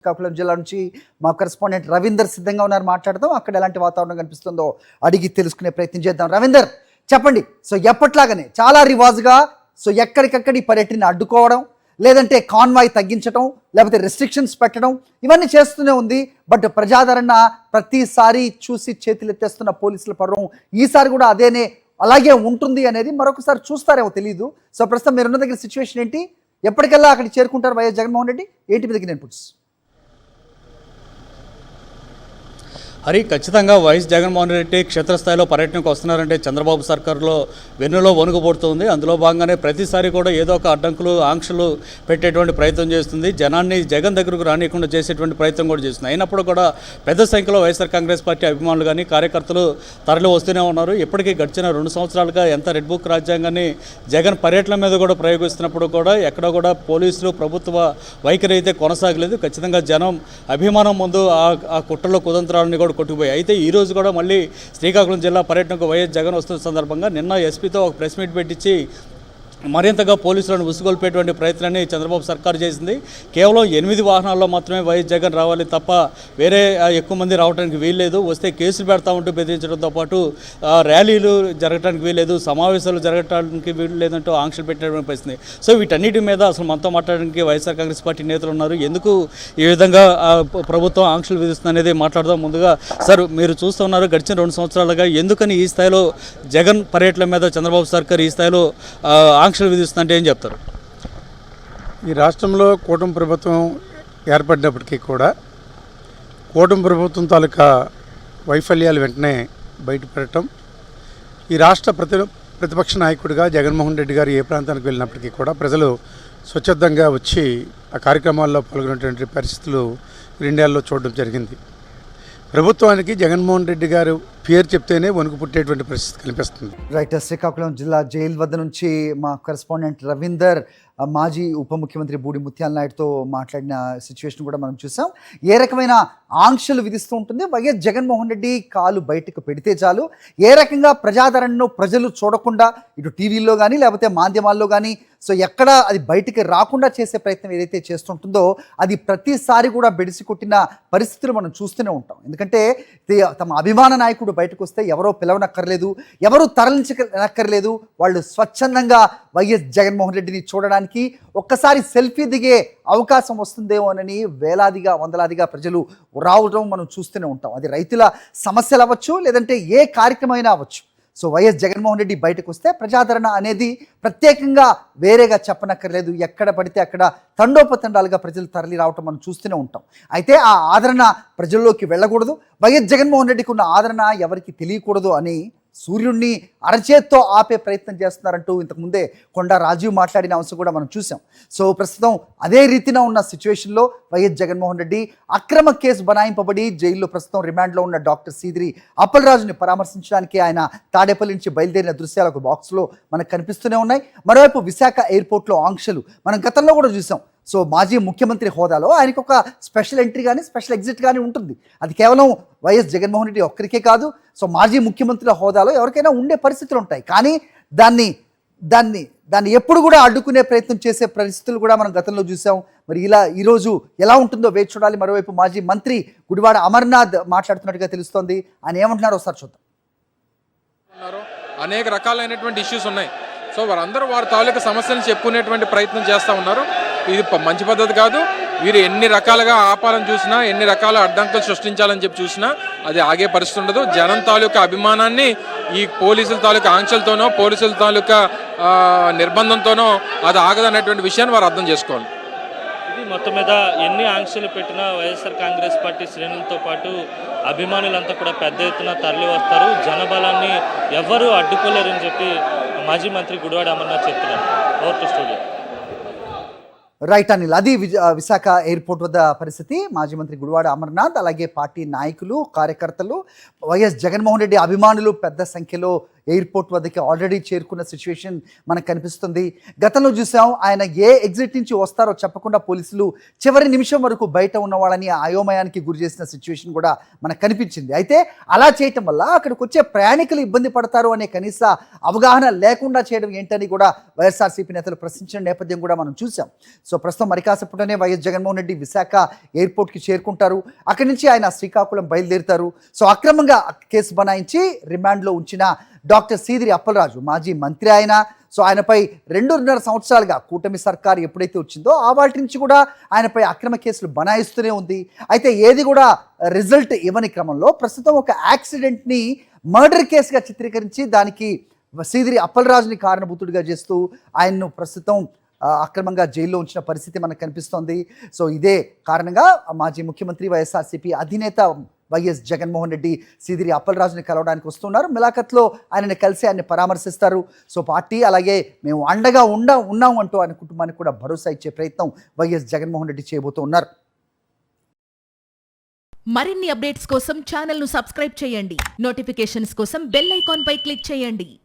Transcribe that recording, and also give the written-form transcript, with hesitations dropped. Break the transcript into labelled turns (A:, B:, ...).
A: శ్రీకాకుళం జిల్లా నుంచి మా కరెస్పాండెంట్ రవీందర్ సిద్ధంగా ఉన్నారు. మాట్లాడదాం, అక్కడ ఎలాంటి వాతావరణం కనిపిస్తుందో అడిగి తెలుసుకునే ప్రయత్నం చేద్దాం. రవీందర్, చెప్పండి. సో ఎప్పట్లాగానే చాలా రివాజుగా ఎక్కడికక్కడ ఈ పర్యటనని అడ్డుకోవడం, లేదంటే కాన్వాయ్ తగ్గించడం, లేకపోతే రెస్ట్రిక్షన్స్ పెట్టడం, ఇవన్నీ చేస్తూనే ఉంది. బట్ ప్రజాదరణ ప్రతిసారి చూసి చేతులెత్తేస్తున్న పోలీసుల పర్వం ఈసారి కూడా అదేనే అలాగే ఉంటుంది అనేది మరొకసారి చూస్తారేమో తెలియదు. సో ప్రస్తుతం మీరున్న దగ్గర సిచ్యువేషన్ ఏంటి? ఎప్పటికల్లా అక్కడికి చేరుకుంటారు వైఎస్ జగన్మోహన్ రెడ్డి? ఏంటి మీ దగ్గర ఇన్పుట్స్?
B: హరి, ఖచ్చితంగా వైఎస్ జగన్మోహన్ రెడ్డి క్షేత్రస్థాయిలో పర్యటనకు వస్తున్నారంటే చంద్రబాబు సర్కారులో వెన్నులో వణుకుపడుతుంది. అందులో భాగంగానే ప్రతిసారి కూడా ఏదో ఒక అడ్డంకులు ఆంక్షలు పెట్టేటువంటి ప్రయత్నం చేస్తుంది. జనాన్ని జగన్ దగ్గరకు రానియకుండా చేసేటువంటి ప్రయత్నం కూడా చేస్తుంది. అయినప్పుడు కూడా పెద్ద సంఖ్యలో వైఎస్ఆర్ కాంగ్రెస్ పార్టీ అభిమానులు కానీ కార్యకర్తలు తరలి వస్తూనే ఉన్నారు. ఇప్పటికీ గడిచిన 2 సంవత్సరాలుగా ఎంత రెడ్ బుక్ రాజ్యాంగాన్ని జగన్ పర్యటన మీద కూడా ప్రయోగిస్తున్నప్పుడు కూడా ఎక్కడ కూడా పోలీసులు ప్రభుత్వ వైఖరి అయితే కొనసాగలేదు. ఖచ్చితంగా జనం అభిమానం ముందు ఆ కుట్రలో కుతంత్రాలని కూడా కొట్టుకుపోయి. అయితే ఈరోజు కూడా మళ్ళీ శ్రీకాకుళం జిల్లా పర్యటనకు వైఎస్ జగన్ వస్తున్న సందర్భంగా నిన్న ఎస్పీతో ఒక ప్రెస్ మీట్ పెట్టించి మరింతగా పోలీసులను ఉసుగొల్పేటువంటి ప్రయత్నాన్ని చంద్రబాబు సర్కారు చేసింది. కేవలం 8 వాహనాల్లో మాత్రమే వైఎస్ జగన్ రావాలి తప్ప వేరే ఎక్కువ మంది రావడానికి వీల్లేదు. వస్తే కేసులు పెడతా ఉంటూ బెదిరించడంతో పాటు ర్యాలీలు జరగడానికి వీల్లేదు, సమావేశాలు జరగడానికి వీలు లేదంటూ ఆంక్షలు పెట్టినటువంటి పరిస్థితి. సో వీటన్నిటి మీద అసలు మనతో మాట్లాడడానికి వైఎస్ఆర్ కాంగ్రెస్ పార్టీ నేతలు ఉన్నారు. ఎందుకు ఈ విధంగా ప్రభుత్వం ఆంక్షలు విధిస్తుంది అనేది మాట్లాడదాం. ముందుగా సార్, మీరు చూస్తున్నారు గడిచిన 2 సంవత్సరాలుగా ఎందుకని ఈ స్థాయిలో జగన్ పర్యటన మీద చంద్రబాబు సర్కారు ఈ స్థాయిలో ఆంక్షలు విధిస్తుందంటే ఏం చెప్తారు?
C: ఈ రాష్ట్రంలో కూటమి ప్రభుత్వం ఏర్పడినప్పటికీ కూడా కూటమి ప్రభుత్వం తాలూకా వైఫల్యాలు వెంటనే బయటపెట్టడం, ఈ రాష్ట్ర ప్రతిపక్ష నాయకుడిగా జగన్మోహన్ రెడ్డి గారు ఏ ప్రాంతానికి వెళ్ళినప్పటికీ కూడా ప్రజలు స్వచ్ఛందంగా వచ్చి ఆ కార్యక్రమాల్లో పాల్గొనేటువంటి పరిస్థితులు ఇండియాలో చూడడం జరిగింది. ప్రభుత్వానికి జగన్మోహన్ రెడ్డి గారు పేరు చెప్తేనే వణుకు పుట్టేటువంటి పరిస్థితి కనిపిస్తుంది.
A: రైట్, శ్రీకాకుళం జిల్లా జైలు వద్ద నుంచి మా కరెస్పాండెంట్ రవీందర్ మాజీ ఉప ముఖ్యమంత్రి బూడి ముత్యాల నాయుడుతో మాట్లాడిన సిచ్యువేషన్ కూడా మనం చూసాం. ఏ రకమైన ఆంక్షలు విధిస్తూ ఉంటుంది వైఎస్ జగన్మోహన్ రెడ్డి కాలు బయటకు పెడితే చాలు, ఏ రకంగా ప్రజాదరణను ప్రజలు చూడకుండా ఇటు టీవీల్లో కానీ లేకపోతే మాధ్యమాల్లో కానీ ఎక్కడ అది బయటికి రాకుండా చేసే ప్రయత్నం ఏదైతే చేస్తుంటుందో అది ప్రతిసారి కూడా బెడిసి కొట్టిన పరిస్థితులు మనం చూస్తూనే ఉంటాం. ఎందుకంటే తమ అభిమాన నాయకుడు బయటకు వస్తే ఎవరో పిలవనక్కర్లేదు, ఎవరూ తరలించనక్కర్లేదు, వాళ్ళు స్వచ్ఛందంగా వైఎస్ జగన్మోహన్ రెడ్డిని చూడడానికి ఒక్కసారి సెల్ఫీ దిగే అవకాశం వస్తుందేమోనని వేలాదిగా వందలాదిగా ప్రజలు రావడం మనం చూస్తూనే ఉంటాం. అది రైతుల సమస్యలు అవ్వచ్చు, లేదంటే ఏ కార్యక్రమం అయినా అవ్వచ్చు. వైఎస్ జగన్మోహన్ రెడ్డి బయటకు వస్తే ప్రజాదరణ అనేది ప్రత్యేకంగా వేరేగా చెప్పనక్కర్లేదు, ఎక్కడ పడితే అక్కడ తండోపతండాలుగా ప్రజలు తరలి రావటం మనం చూస్తూనే ఉంటాం. అయితే ఆ ఆదరణ ప్రజల్లోకి వెళ్ళకూడదు, వైఎస్ జగన్మోహన్ రెడ్డికి ఉన్న ఆదరణ ఎవరికి తెలియకూడదు అని సూర్యుడిని అరచేత్తో ఆపే ప్రయత్నం చేస్తున్నారంటూ ఇంతకుముందే కొండా రాజీవ్ మాట్లాడిన అంశం కూడా మనం చూసాం. ప్రస్తుతం అదే రీతిన ఉన్న సిచ్యువేషన్లో వైఎస్ జగన్మోహన్ రెడ్డి అక్రమ కేసు బనాయింపబడి జైల్లో ప్రస్తుతం రిమాండ్లో ఉన్న డాక్టర్ సీదిరి అప్పలరాజుని పరామర్శించడానికి ఆయన తాడేపల్లి నుంచి బయలుదేరిన దృశ్యాలు ఒక బాక్స్లో మనకు కనిపిస్తూనే ఉన్నాయి. మరోవైపు విశాఖ ఎయిర్పోర్ట్లో ఆంక్షలు మనం గతంలో కూడా చూసాం. మాజీ ముఖ్యమంత్రి హోదాలో ఆయనకు ఒక స్పెషల్ ఎంట్రీ కానీ స్పెషల్ ఎగ్జిట్ కానీ ఉంటుంది. అది కేవలం వైఎస్ జగన్మోహన్ రెడ్డి ఒక్కరికే కాదు, మాజీ ముఖ్యమంత్రుల హోదాలో ఎవరికైనా ఉండే పరిస్థితులు ఉంటాయి. కానీ దాన్ని ఎప్పుడు కూడా అడ్డుకునే ప్రయత్నం చేసే పరిస్థితులు కూడా మనం గతంలో చూసాం. మరి ఈరోజు ఎలా ఉంటుందో వేచి చూడాలి. మరోవైపు మాజీ మంత్రి గుడివాడ అమర్నాథ్ మాట్లాడుతున్నట్టుగా తెలుస్తోంది. ఆయన ఏమంటున్నారో ఒకసారి చూద్దాం.
D: అనేక రకాలైనటువంటి ఇష్యూస్ ఉన్నాయి. వారందరూ వారి తాలూకా సమస్యలను చెప్పుకునేటువంటి ప్రయత్నం చేస్తూ ఉన్నారు. ఇది మంచి పద్ధతి కాదు. వీరు ఎన్ని రకాలుగా ఆపాలని చూసినా, ఎన్ని రకాల అడ్డంకులు సృష్టించాలని చెప్పి చూసినా అది ఆగే పరిస్థితి ఉండదు. జనం తాలూకా అభిమానాన్ని ఈ పోలీసుల తాలూకా ఆంక్షలతోనో, పోలీసుల తాలూకా నిర్బంధంతోనో అది ఆగదనేటువంటి విషయాన్ని వారు అర్థం చేసుకోవాలి.
E: ఇది మొత్తం మీద ఎన్ని ఆంక్షలు పెట్టినా వైఎస్ఆర్ కాంగ్రెస్ పార్టీ శ్రేణులతో పాటు అభిమానులంతా కూడా పెద్ద ఎత్తున తరలి వస్తారు. జనబలాన్ని ఎవరూ అడ్డుకోలేరని చెప్పి మాజీ మంత్రి గుడివాడ అమర్నాథ్ చెప్తున్నారు. Over to studio.
A: Right Anil, అది విశాఖ ఎయిర్పోర్ట్ వద్ద పరిస్థితి. మాజీ మంత్రి గుడివాడ అమర్నాథ్, అలాగే పార్టీ నాయకులు, కార్యకర్తలు, వైఎస్ జగన్మోహన్ రెడ్డి అభిమానులు పెద్ద సంఖ్యలో ఎయిర్పోర్ట్ వద్దకి ఆల్రెడీ చేరుకున్న సిచ్యువేషన్ మనకు కనిపిస్తుంది. గతంలో చూసాం ఆయన ఏ ఎగ్జిట్ నుంచి వస్తారో చెప్పకుండా పోలీసులు చివరి నిమిషం వరకు బయట ఉన్న వాళ్ళని అయోమయానికి గురి చేసిన సిచ్యువేషన్ కూడా మనకు కనిపించింది. అయితే అలా చేయటం వల్ల అక్కడికి వచ్చే ప్రయాణికులు ఇబ్బంది పడతారు అనే కనీస అవగాహన లేకుండా చేయడం ఏంటని కూడా వైఎస్ఆర్సీపీ నేతలు ప్రశ్నించిన నేపథ్యం కూడా మనం చూసాం. సో ప్రస్తుతం మరి కాసేపట్లోనే వైఎస్ జగన్మోహన్ రెడ్డి విశాఖ ఎయిర్పోర్ట్కి చేరుకుంటారు. అక్కడి నుంచి ఆయన శ్రీకాకుళం బయలుదేరుతారు. సో అక్రమంగా కేసు బనాయించి రిమాండ్లో ఉంచిన డాక్టర్ సీదిరి అప్పలరాజు మాజీ మంత్రి ఆయన. సో ఆయనపై 2.5 సంవత్సరాలుగా కూటమి సర్కారు ఎప్పుడైతే వచ్చిందో ఆ వాటి నుంచి కూడా ఆయనపై అక్రమ కేసులు బనాయిస్తూనే ఉంది. అయితే ఏది కూడా రిజల్ట్ ఇవ్వని క్రమంలో ప్రస్తుతం ఒక యాక్సిడెంట్ని మర్డర్ కేసుగా చిత్రీకరించి దానికి సీదిరి అప్పలరాజుని కారణభూతుడిగా చేస్తూ ఆయన్ను ప్రస్తుతం అక్రమంగా జైల్లో ఉంచిన పరిస్థితి మనకు కనిపిస్తోంది. సో ఇదే కారణంగా మాజీ ముఖ్యమంత్రి వైఎస్ఆర్సీపీ అధినేత వైఎస్ జగన్మోహన్ రెడ్డి సీదిరి అప్పలరాజుని కలవడానికి వస్తున్నారు. మిలాఖత్లో ఆయనని కలిసి ఆయన్ని పరామర్శిస్తారు. సో పార్టీ అలాగే మేము అండగా ఉన్నాం అంటూ ఆయన కుటుంబానికి కూడా భరోసా ఇచ్చే ప్రయత్నం వైఎస్ జగన్మోహన్ రెడ్డి చేయబోతూ ఉన్నారు.
F: మరిన్ని అప్డేట్స్ కోసం ఛానల్ను సబ్స్క్రైబ్ చేయండి. నోటిఫికేషన్స్ కోసం బెల్ ఐకాన్ పై క్లిక్ చేయండి.